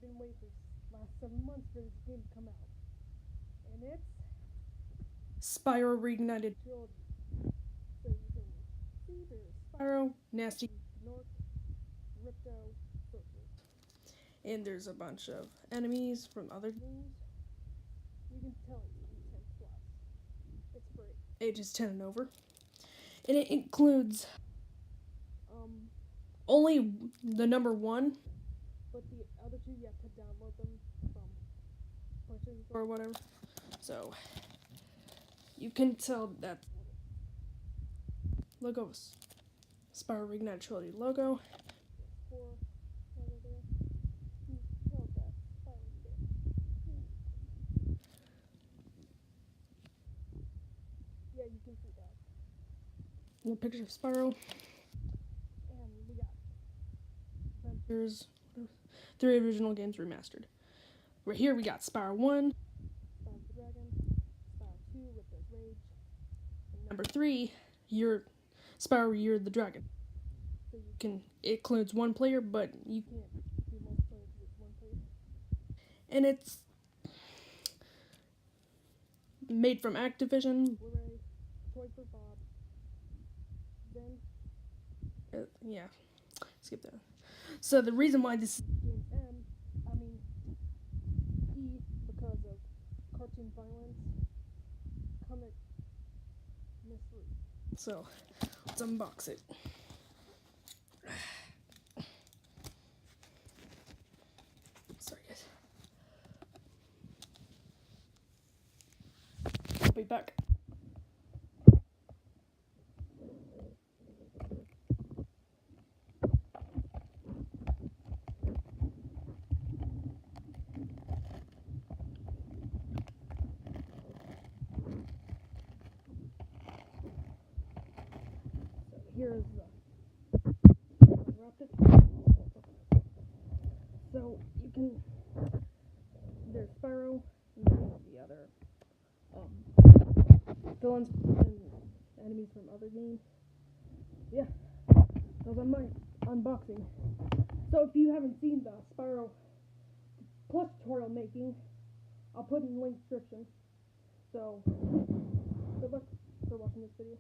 been waiting for last 7 months for this game to come out. And it's Spyro Reignited Trilogy. So you can see there's Spyro, Nasty, Gnorc, Ripto, Sorcerer. And there's a bunch of enemies from other games. You can tell it's 10 plus. It's for ages 10 and over. And it includes only the number 1, but the other 2 you have to download them from PlayStation or whatever. So you can tell that logo of Spyro Reignited Trilogy logo. Yeah, you can see that. Little picture of Spyro. And we got Adventures, 3 original games remastered. Right here we got Spyro 1, Spyro the Dragon, Spyro 2 with the Rage, and number 3, Spyro Year the Dragon. So it includes 1 player, but you can't do multiplayer because it's 1 player. And it's made from Activision, Blu-ray, Toy for Bob, then yeah, skip that. So the reason why this game's E, because of cartoon violence, comic misread. So let's unbox it. Sorry guys. I'll be back. Here's wrapped it. So you can, there's Spyro, and there's the other villains and enemies from other games. Yeah, that was on my unboxing. So if you haven't seen the Spyro Plus tutorial making, I'll put in the link description. So good luck for watching this video.